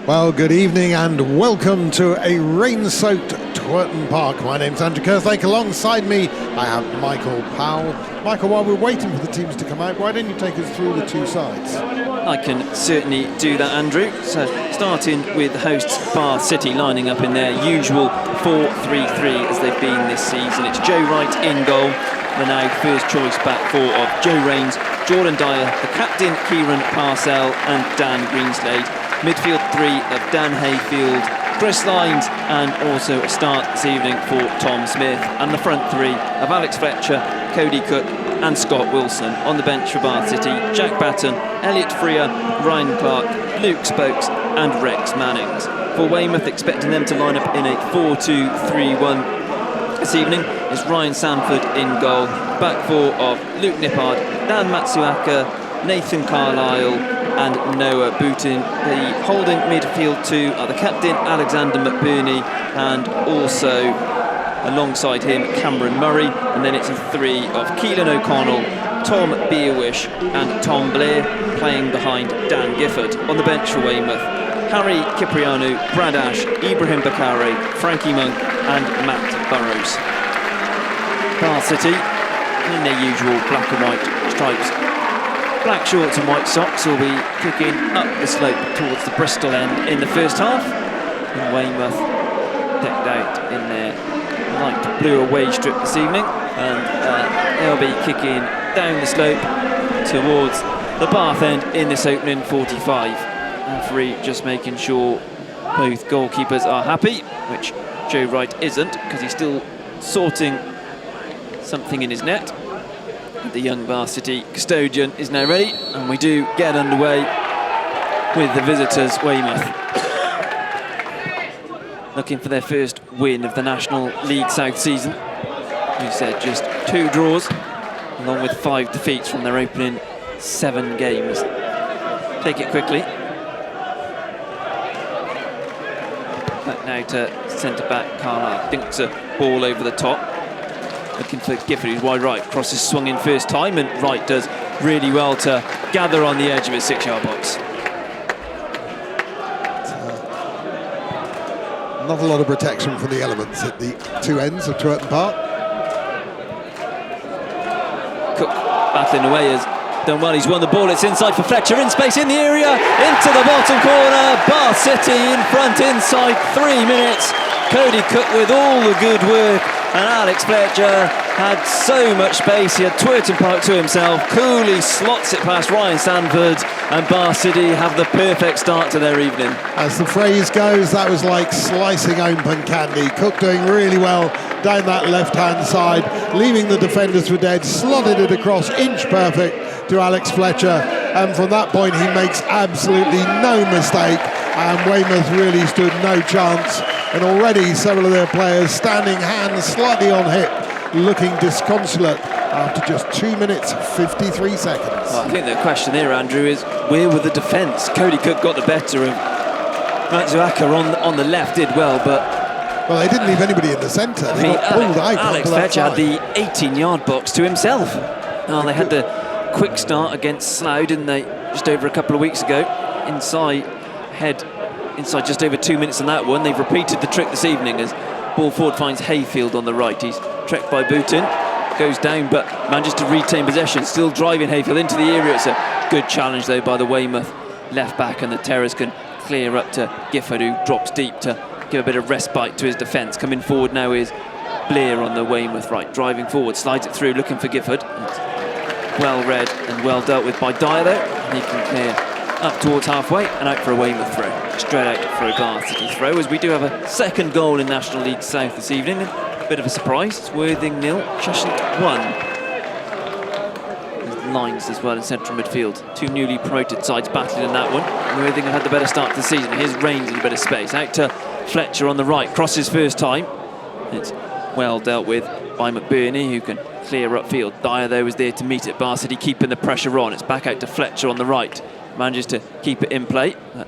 Well, good evening and welcome to a rain-soaked Twerton Park. My name's Andrew Kerslake. Alongside me, I have Michael Powell. Michael, while we're waiting for the teams to come out, why don't you take us through the two sides? I can certainly do that, Andrew. So, starting with the hosts, Bath City, lining up in their usual 4-3-3 as they've been this season. It's Joe Wright in goal, the now first choice back four of Joe Rains, Jordan Dyer, the captain Kieran Parcell and Dan Greenslade. Midfield three of Dan Hayfield, Chris Lines, and also a start this evening for Tom Smith. And the front three of Alex Fletcher, Cody Cook and Scott Wilson. On the bench for Bath City, Jack Batten, Elliot Freer, Ryan Clark, Luke Spokes and Rex Mannings. For Weymouth, expecting them to line up in a 4-2-3-1 this evening is Ryan Sanford in goal. Back four of Luke Nippard, Dan Matsuaka, Nathan Carlisle and Noah Bootin. The holding midfield two are the captain Alexander McBurney and also alongside him Cameron Murray, and then it's a three of Keelan O'Connell, Tom Beerwish and Tom Blair playing behind Dan Gifford. On the bench for Weymouth, Harry Cipriano, Brad Ash, Ibrahim Bakare, Frankie Monk and Matt Burrows. Bath City in their usual black and white stripes, black shorts and white socks, will be kicking up the slope towards the Bristol end in the first half. And Weymouth decked out in their light blue away strip this evening, and they'll be kicking down the slope towards the Bath end in this opening 45. Referee just making sure both goalkeepers are happy, which Joe Wright isn't because he's still sorting something in his net. The young Bath City custodian is now ready, and we do get underway with the visitors, Weymouth. Looking for their first win of the National League South season. We said just 2 draws, along with 5 defeats from their opening 7 games. Take it quickly. Back now to centre-back Carlisle. Dinks a ball over the top. Looking for Gifford, who's wide right. Cross is swung in first time, and Wright does really well to gather on the edge of his 6-yard box. Not a lot of protection from the elements at the two ends of Twerton Park. Cook battling away has done well. He's won the ball. It's inside for Fletcher, in space in the area, into the bottom corner. Bath City in front inside 3 minutes. Cody Cook with all the good work, and Alex Fletcher had so much space. He had Twerton Park to himself. Coolly slots it past Ryan Sanford, and Bath City have the perfect start to their evening. As the phrase goes, that was like slicing open candy. Cook doing really well down that left-hand side, leaving the defenders for dead, slotted it across, inch perfect to Alex Fletcher, and from that point he makes absolutely no mistake, and Weymouth really stood no chance. And already several of their players standing hands slightly on hip, looking disconsolate after just 2 minutes 53 seconds. Well, I think the question there, Andrew, is where were the defence? Cody Cook got the better of Matsuaka on the left, did well, but well, they didn't leave anybody in the centre. They got pulled out. Alex Fletcher had the 18-yard box to himself. Oh, they had the quick start against Slough, didn't they? Just over a couple of weeks ago. Inside just over 2 minutes on that one. They've repeated the trick this evening as ball forward finds Hayfield on the right. He's trekked by Bootin, goes down but manages to retain possession, still driving Hayfield into the area. It's a good challenge though by the Weymouth left back, and the Terrors can clear up to Gifford, who drops deep to give a bit of respite to his defence. Coming forward now is Blair on the Weymouth right, driving forward, slides it through, looking for Gifford. It's well read and well dealt with by Dyer though, and he can clear up towards halfway and out for a Weymouth throw. Straight out for a Bath City throw, as we do have a second goal in National League South this evening. A bit of a surprise. It's Worthing 0, Cheshire 1. There's Lines as well in central midfield. 2 newly promoted sides battling in that one. Worthing have had the better start to the season. Here's Rains in a bit of space. Out to Fletcher on the right. Crosses first time. It's well dealt with by McBurney, who can clear upfield. Dyer though was there to meet it. Bath City keeping the pressure on. It's back out to Fletcher on the right. Manages to keep it in play. That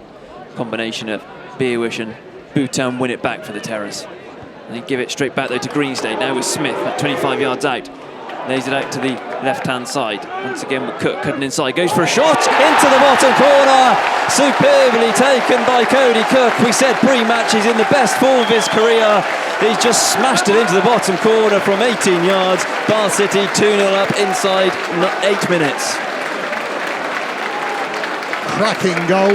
combination of Beerwish and Bootin win it back for the Terrors. And they give it straight back though to Greenslade. Now with Smith at 25 yards out. Lays it out to the left-hand side. Once again with Cook cutting inside, goes for a shot into the bottom corner. Superbly taken by Cody Cook. We said pre-match he's in the best form of his career. He's just smashed it into the bottom corner from 18 yards. Bath City 2-0 up inside 8 minutes. Cracking goal,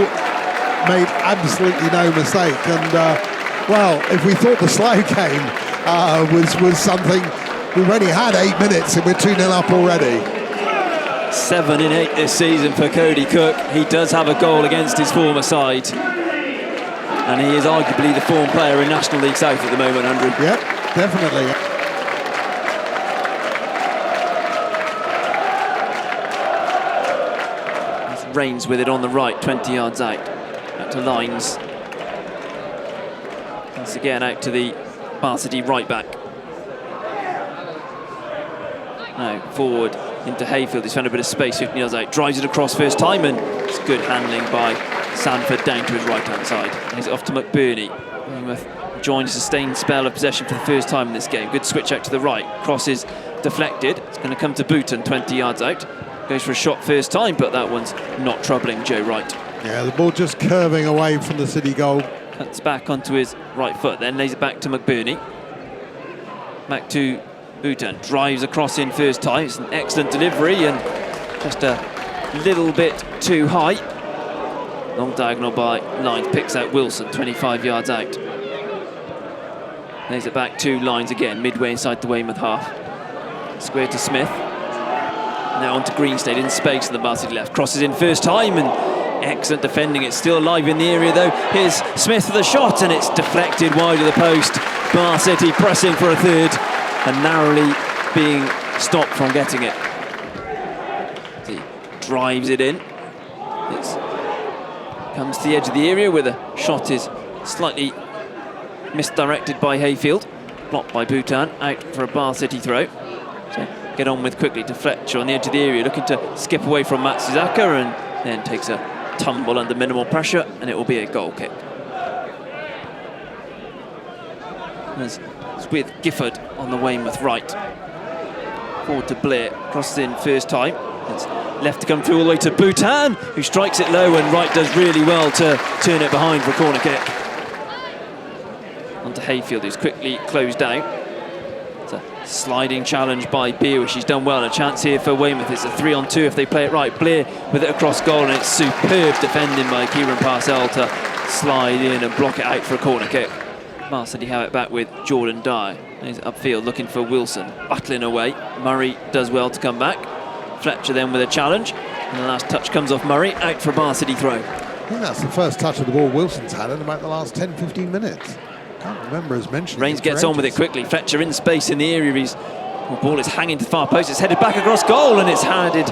made absolutely no mistake. And well, if we thought the slow game was something, we've only had 8 minutes and we're 2-0 up already. 7 in 8 this season for Cody Cook. He does have a goal against his former side. And he is arguably the form player in National League South at the moment, Andrew. Yep, definitely. Reigns with it on the right, 20 yards out. Back to Lines. Once again out to the Bath City right back. Now forward into Hayfield. He's found a bit of space, 15 yards out. Drives it across first time, and it's good handling by Sanford down to his right-hand side. He's off to McBurney. Weymouth joined a sustained spell of possession for the first time in this game. Good switch out to the right. Cross is deflected. It's going to come to Booton, 20 yards out. Goes for a shot first time, but that one's not troubling Joe Wright. Yeah, the ball just curving away from the City goal. Cuts back onto his right foot, then lays it back to McBurney. Back to Booton. Drives across in first time. It's an excellent delivery and just a little bit too high. Long diagonal by Lines, picks out Wilson, 25 yards out. Lays it back to Lines again, midway inside the Weymouth half. Square to Smith. Now on to Greenstade in space on the Bath City left. Crosses in first time and excellent defending. It's still alive in the area though. Here's Smith for the shot and it's deflected wide of the post. Bath City pressing for a third and narrowly being stopped from getting it. He drives it in. It's comes to the edge of the area where the shot is slightly misdirected by Hayfield. Blocked by Bhutan, out for a Bath City throw. So get on with quickly to Fletcher on the edge of the area, looking to skip away from Matsuzaka and then takes a tumble under minimal pressure and it will be a goal kick. It's with Gifford on the Weymouth right. Forward to Blair, crosses in first time. It's left to come through all the way to Bhutan, who strikes it low, and Wright does really well to turn it behind for a corner kick. On to Hayfield, who's quickly closed out. It's a sliding challenge by 𝗛𝗚𝗚𝗛𝗚𝗏. She's done well. A chance here for Weymouth. It's a 3-on-2 if they play it right. Blair with it across goal, and it's superb defending by Kieran Parcell to slide in and block it out for a corner kick. Bath City have it back with Jordan Dye. He's upfield looking for Wilson, battling away. Murray does well to come back. Fletcher then with a challenge, and the last touch comes off Murray, out for a Bath City throw. I think that's the first touch of the ball Wilson's had in about the last 10-15 minutes. Can't remember as mentioned. Reigns gets on with it quickly. Fletcher in space in the area. The ball is hanging to the far post. It's headed back across goal, and it's handed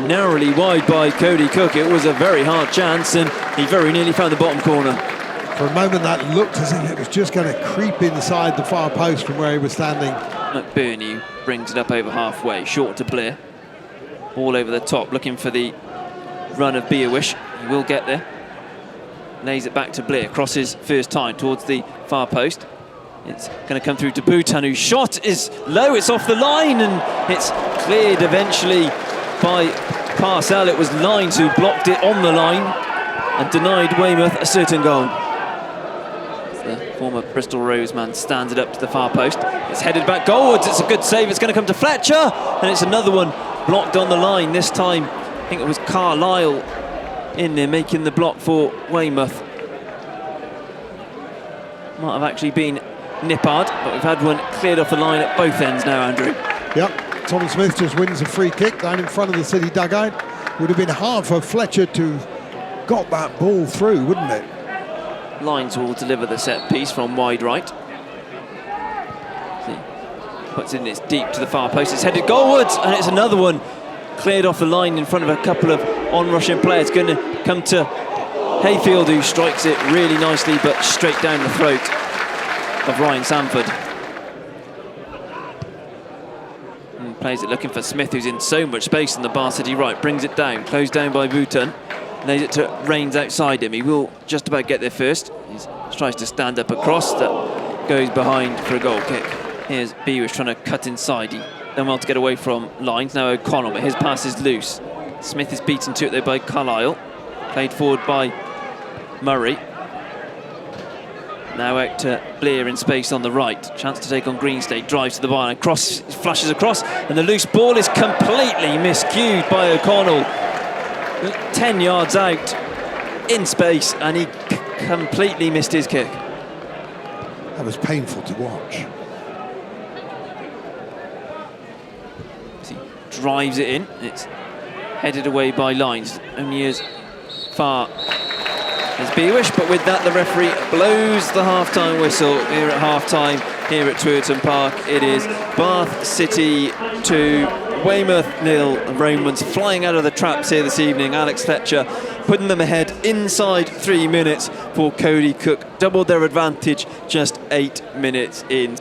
narrowly wide by Cody Cook. It was a very hard chance, and he very nearly found the bottom corner. For a moment that looked as if it was just going to creep inside the far post from where he was standing. McBurney brings it up over halfway, short to Blair. All over the top, looking for the run of 𝗛𝗚𝗚𝗛𝗏. He will get there. Lays it back to Blair, crosses first time towards the far post. It's going to come through to Bhutan, whose shot is low, it's off the line, and it's cleared eventually by Parcell. It was Lines who blocked it on the line and denied Weymouth a certain goal. The former Bristol Rose man stands it up to the far post. It's headed back goalwards, it's a good save, it's going to come to Fletcher, and it's another one blocked on the line. This time, I think it was Carlisle in there making the block for Weymouth. Might have actually been Nippard, but we've had one cleared off the line at both ends now, Andrew. Yep, Tom Smith just wins a free kick down in front of the City dugout. Would have been hard for Fletcher to got that ball through, wouldn't it? Lines will deliver the set piece from wide right. Puts it in, it's deep to the far post, it's headed goalwards, and it's another one cleared off the line in front of a couple of on-rushing players. Going to come to Hayfield, who strikes it really nicely, but straight down the throat of Ryan Sanford. And plays it looking for Smith, who's in so much space on the Bath City right. Brings it down, closed down by Bhutan. Lays it to Reigns outside him. He will just about get there first. He tries to stand up across, that goes behind for a goal kick. Here's 𝗛𝗚𝗚𝗛𝗏 trying to cut inside. He done well to get away from lines. Now O'Connell, but his pass is loose. Smith is beaten to it though by Carlisle. Played forward by Murray. Now out to Blair in space on the right. Chance to take on Greenslade. Drives to the byline. Cross, flashes across, and the loose ball is completely miscued by O'Connell. 10 yards out in space, and he completely missed his kick. That was painful to watch. He drives it in. It's headed away by lines. Only as far as Bewish, but with that the referee blows the half-time whistle here at half-time here at Twerton Park. It is Bath City 2, Weymouth 0. The Romans flying out of the traps here this evening. Alex Fletcher putting them ahead inside 3 minutes for Cody Cook. Doubled their advantage just 8 minutes in.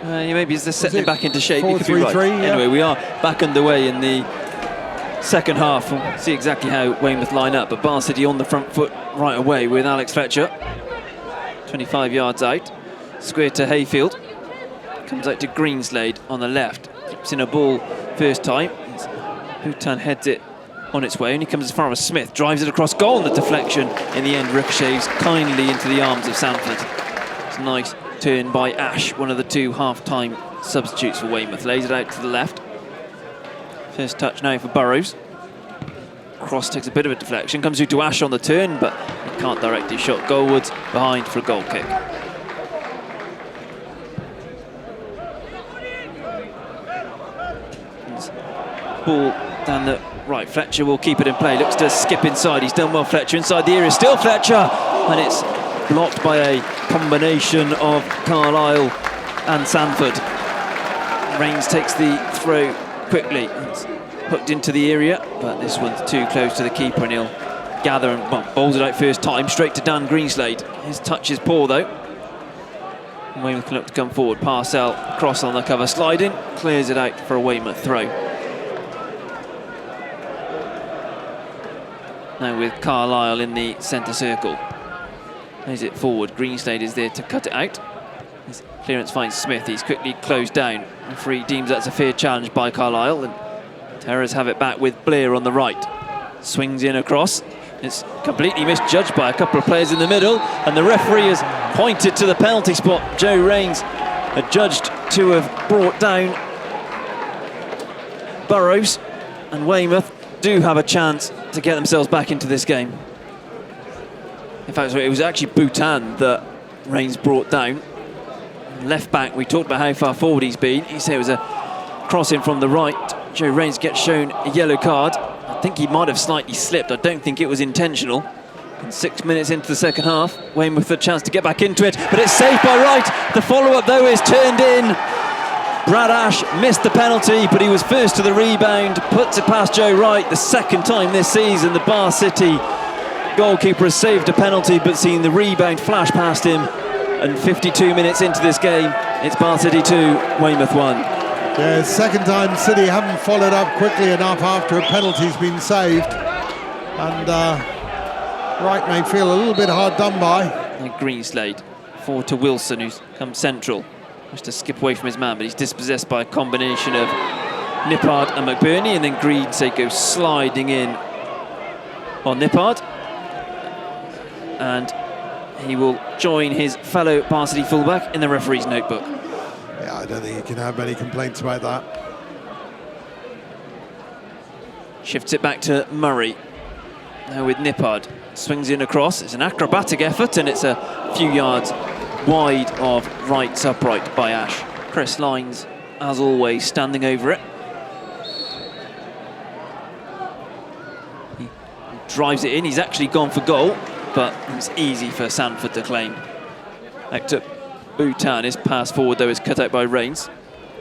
Maybe it's just setting it back into shape. You could be right. Yeah. Anyway, we are back underway in the second half. We'll see exactly how Weymouth line up, but Bath City on the front foot right away with Alex Fletcher. 25 yards out. Square to Hayfield. Comes out to Greenslade on the left. Flips in a ball first time. 𝗛𝗚𝗛𝗧𝗦 heads it on its way. Only comes as far as Smith. Drives it across goal, and the deflection in the end ricochets kindly into the arms of Sanford. It's a nice turn by Ash, one of the two half-time substitutes for Weymouth. Lays it out to the left. First touch now for Burrows. Cross takes a bit of a deflection. Comes through to Ash on the turn, but he can't direct his shot goalwards. Behind for a goal kick. Ball down the right. Fletcher will keep it in play. Looks to skip inside. He's done well, Fletcher. Inside the area. Still Fletcher. And it's blocked by a combination of Carlisle and Sanford. Rains takes the throw quickly. It's hooked into the area, but this one's too close to the keeper, and he'll gather and bowls it out first time. Straight to Dan Greenslade. His touch is poor, though. Weymouth can look to come forward. Parcell, cross on the cover. Sliding. Clears it out for a Weymouth throw. Now with Carlisle in the centre circle. Plays it forward. Greenslade is there to cut it out. His clearance finds Smith. He's quickly closed down. Referee deems that's a fair challenge by Carlisle. And Terrors have it back with Blair on the right. Swings in across. It's completely misjudged by a couple of players in the middle. And the referee has pointed to the penalty spot. Joe Rains adjudged to have brought down Burrows. And Weymouth do have a chance to get themselves back into this game. In fact, it was actually 𝗛𝗚𝗛𝗧𝗏 that Rains brought down. Left back, we talked about how far forward he's been. He said it was a cross in from the right. Joe Rains gets shown a yellow card. I think he might have slightly slipped. I don't think it was intentional. And 6 minutes into the second half, Weymouth with a chance to get back into it, but it's saved by Wright. The follow-up, though, is turned in. Brad Ash missed the penalty, but he was first to the rebound. Puts it past Joe Wright. The second time this season the Bath City goalkeeper has saved a penalty, but seen the rebound flash past him. And 52 minutes into this game, it's Bath City 2, Weymouth 1. Yeah, second time City haven't followed up quickly enough after a penalty's been saved. And Wright may feel a little bit hard done by. And Greenslade, forward to Wilson, who's come central. Wants to skip away from his man, but he's dispossessed by a combination of Nippard and McBurney, and then Greenslade goes sliding in on Nippard. And he will join his fellow Bath City fullback in the referee's notebook. Yeah, I don't think he can have many complaints about that. Shifts it back to Murray. Now with Nippard. Swings in across. It's an acrobatic effort, and it's a few yards wide of Wright's upright by Ash. Press lines, as always, standing over it. He drives it in. He's actually gone for goal, but it's easy for Sanford to claim. Back to 𝗛𝗚𝗛𝗧𝗏. His pass forward, though, is cut out by Rains.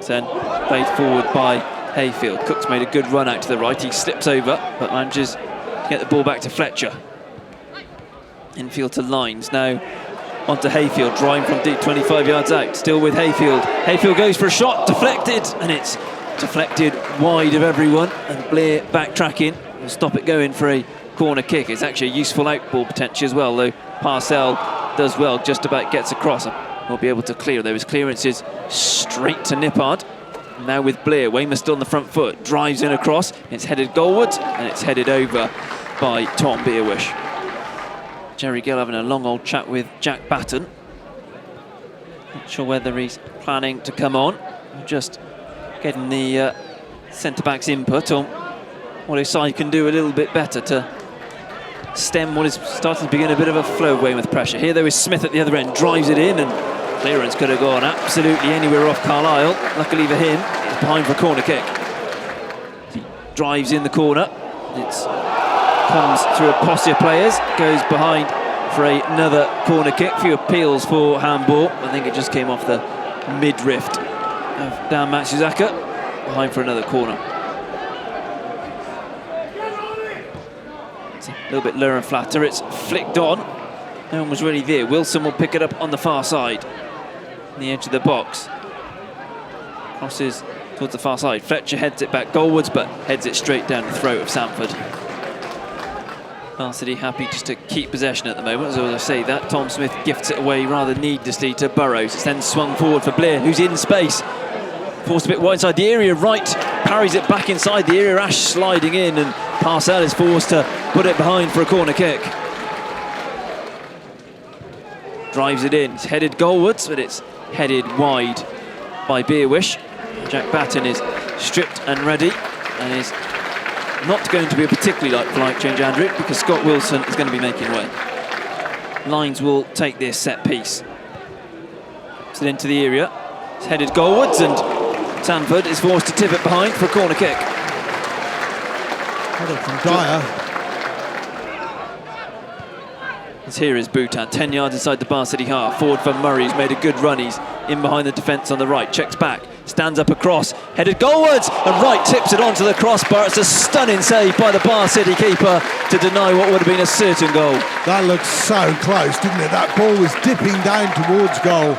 Then played forward by Hayfield. Cook's made a good run out to the right. He slips over, but manages to get the ball back to Fletcher. Infield to Lines. Now onto Hayfield, drawing from deep, 25 yards out. Still with Hayfield. Hayfield goes for a shot, deflected, and it's deflected wide of everyone. And Blair backtracking will stop it going for a corner kick. It's actually a useful outball potential as well, though Parcell does well, just about gets across. Won't be able to clear. There was clearances straight to Nippard. Now with Blair, Weymouth still on the front foot, drives in across, it's headed goalwards, and it's headed over by Tom Beerwish. Jerry Gill having a long old chat with Jack Batten. Not sure whether he's planning to come on, just getting the centre-back's input on what his side can do a little bit better to stem what is starting to begin a bit of a flow of Weymouth pressure. Here though is Smith at the other end, drives it in, and clearance could have gone absolutely anywhere off Carlisle. Luckily for him, it's behind for a corner kick. He drives in the corner. It comes through a posse of players, goes behind for another corner kick. Few appeals for handball. I think it just came off the midriff of Dan Matsuzaka. Behind for another corner. It's a little bit lower and flatter. It's flicked on. No one was really there. Wilson will pick it up on the far side, on the edge of the box. Crosses towards the far side. Fletcher heads it back goalwards, but heads it straight down the throat of Sanford. Varsity happy just to keep possession at the moment. As I say that, Tom Smith gifts it away rather needlessly to Burrows. It's then swung forward for Blair, who's in space. Forced a bit wide inside the area. Wright parries it back inside the area. Ash sliding in, and Parcell is forced to put it behind for a corner kick. Drives it in. It's headed goalwards, but it's headed wide by Beerwish. Jack Batten is stripped and ready, and is not going to be a particularly like change, Andrew, because Scott Wilson is going to be making way. Lines will take this set piece. Puts it into the area. It's headed goalwards, and Sanford is forced to tip it behind for a corner kick. Header from Dyer. As here is Bhutan, 10 yards inside the Bar City half. Forward for Murray, who's made a good run. He's in behind the defence on the right. Checks back, stands up across, headed goalwards, and Wright tips it onto the crossbar. It's a stunning save by the Bar City keeper to deny what would have been a certain goal. That looked so close, didn't it? That ball was dipping down towards goal.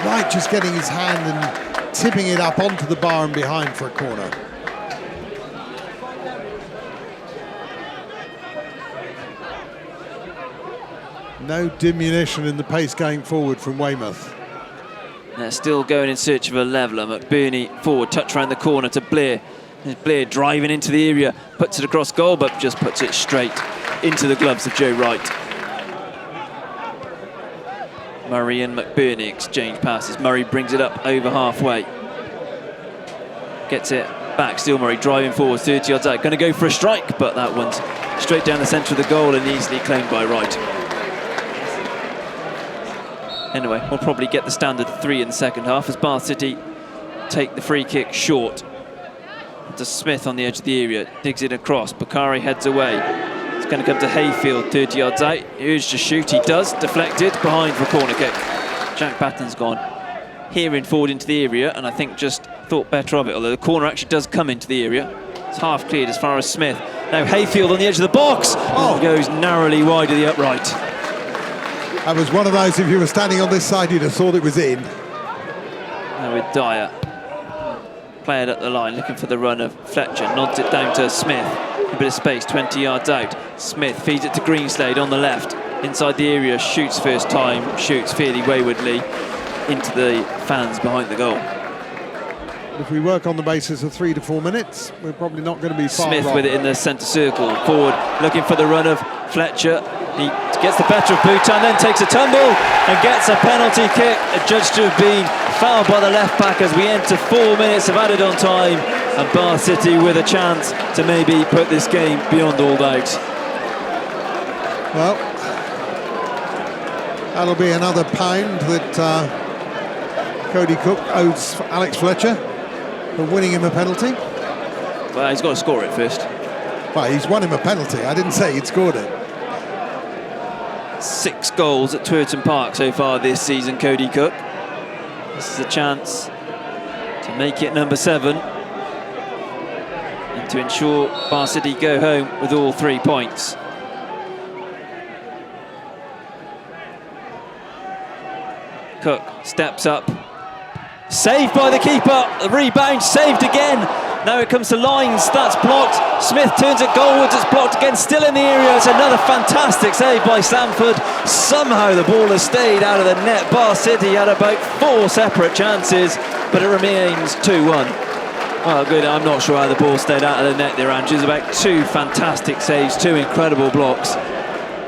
Wright just getting his hand and tipping it up onto the bar and behind for a corner. No diminution in the pace going forward from Weymouth. They're still going in search of a leveller. McBurney forward, touch around the corner to Blair. There's Blair driving into the area, puts it across goal, but just puts it straight into the gloves of Joe Wright. Murray and McBurney exchange passes. Murray brings it up over halfway. Gets it back, still Murray driving forward, 30 yards out. Going to go for a strike, but that one's straight down the centre of the goal and easily claimed by Wright. Anyway, we'll probably get the standard 3 in the second half as Bath City take the free kick short. To Smith on the edge of the area, digs it across. Bakari heads away. It's going to come to Hayfield, 30 yards out. Urged to shoot, he does. Deflected, behind for a corner kick. Jack Batten's gone here in forward into the area, and I think just thought better of it, although the corner actually does come into the area. It's half cleared as far as Smith. Now Hayfield on the edge of the box. Goes narrowly wide of the upright. That was one of those, if you were standing on this side, you'd have thought it was in. Now with Dyer. Played up the line, looking for the run of Fletcher. Nods it down to Smith. A bit of space, 20 yards out. Smith feeds it to Greenslade on the left. Inside the area, shoots first time, shoots fairly waywardly into the fans behind the goal. If we work on the basis of 3 to 4 minutes, we're probably not going to be far Smith wrong. with it in the centre circle. Forward, looking for the run of Fletcher. He gets the better of Bhutan, then takes a tumble and gets a penalty kick, adjudged to have been fouled by the left back as we enter 4 minutes of added on time, and Bath City with a chance to maybe put this game beyond all doubt. Well, that'll be another pound that Cody Cook owes Alex Fletcher for winning him a penalty. Well, he's got to score it first. Well, he's won him a penalty. I didn't say he'd scored it. 6 goals at Twerton Park so far this season, Cody Cook. This is a chance to make it number 7 and to ensure Bath City go home with all 3 points. Cook steps up, saved by the keeper, the rebound saved again. Now it comes to Lines, that's blocked. Smith turns it goalwards, it's blocked again, still in the area. It's another fantastic save by Sanford. Somehow the ball has stayed out of the net. Bath City had about 4 separate chances, but it remains 2-1. Well, good. I'm not sure how the ball stayed out of the net there, Andrew. It's about 2 fantastic saves, 2 incredible blocks.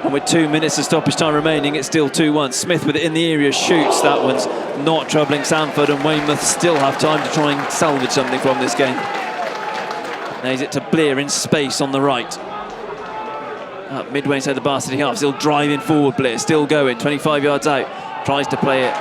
And with 2 minutes of stoppage time remaining, it's still 2-1. Smith with it in the area shoots. That one's not troubling Sanford, and Weymouth still have time to try and salvage something from this game. Lays it to Blair in space on the right. Up midway inside the Bath City half, still driving forward Blair, still going, 25 yards out. Tries to play it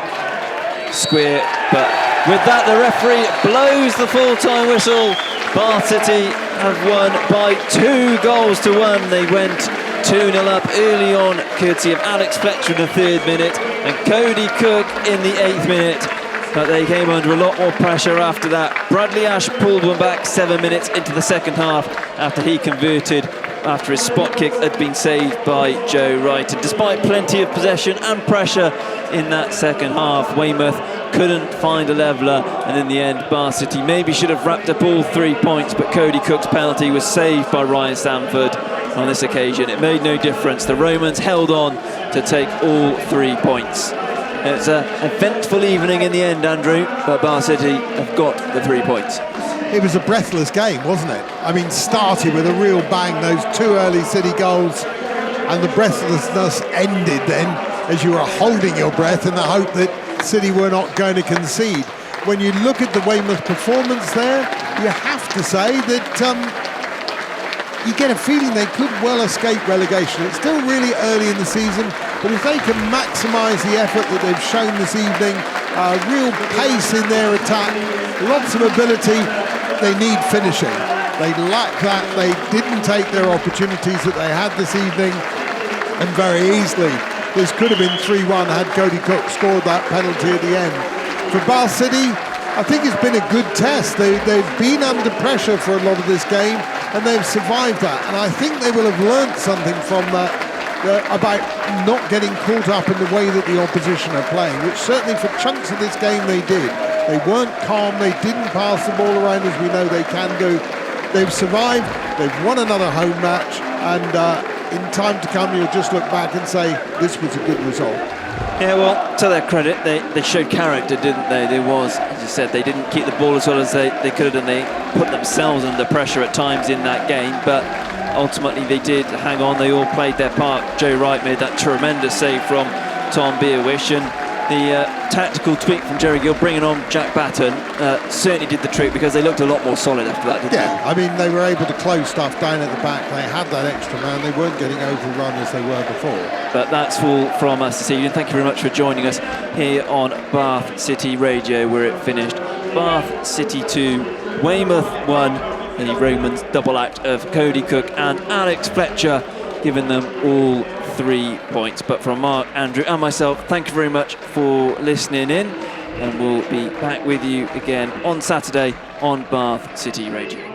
square, but with that the referee blows the full-time whistle. Bath City have won by 2-1. They went 2-0 up early on, courtesy of Alex Fletcher in the 3rd minute and Cody Cook in the 8th minute. But they came under a lot more pressure after that. Bradley Ash pulled one back 7 minutes into the second half after he converted after his spot kick had been saved by Joe Wright. And despite plenty of possession and pressure in that second half, Weymouth couldn't find a leveller, and in the end Bath City maybe should have wrapped up all 3 points, but Cody Cook's penalty was saved by Ryan Sanford on this occasion. It made no difference. The Romans held on to take all 3 points. It's an eventful evening in the end, Andrew, but Bath City have got the 3 points. It was a breathless game, wasn't it? I mean, started with a real bang, those 2 early City goals, and the breathlessness ended then as you were holding your breath in the hope that City were not going to concede. When you look at the Weymouth performance there, you have to say that you get a feeling they could well escape relegation. It's still really early in the season, but if they can maximise the effort that they've shown this evening, real pace in their attack, lots of ability, they need finishing. They lack that. They didn't take their opportunities that they had this evening, and very easily this could have been 3-1 had Cody Cook scored that penalty at the end. For Bath City, I think it's been a good test. They've been under pressure for a lot of this game, and they've survived that. And I think they will have learnt something from that about not getting caught up in the way that the opposition are playing, which certainly for chunks of this game they did. They weren't calm, they didn't pass the ball around as we know they can do. They've survived, they've won another home match, and in time to come you'll just look back and say this was a good result. Yeah, well, to their credit, they showed character, didn't they? There was, as you said, they didn't keep the ball as well as they could have, and they put themselves under pressure at times in that game, but ultimately they did hang on. They all played their part. Joe Wright made that tremendous save from Tom 𝗛𝗚𝗛𝗛𝗚, and the tactical tweak from Jerry Gill bringing on Jack Batten certainly did the trick, because they looked a lot more solid after that, didn't they? Yeah, I mean, they were able to close stuff down at the back. They had that extra man. They weren't getting overrun as they were before. But that's all from us this evening. Thank you very much for joining us here on Bath City Radio, where it finished Bath City 2, Weymouth 1, and the Romans double act of Cody Cook and Alex Fletcher, giving them all 3 points. But from Mark, Andrew and myself, thank you very much for listening in, and we'll be back with you again on Saturday on Bath City Radio.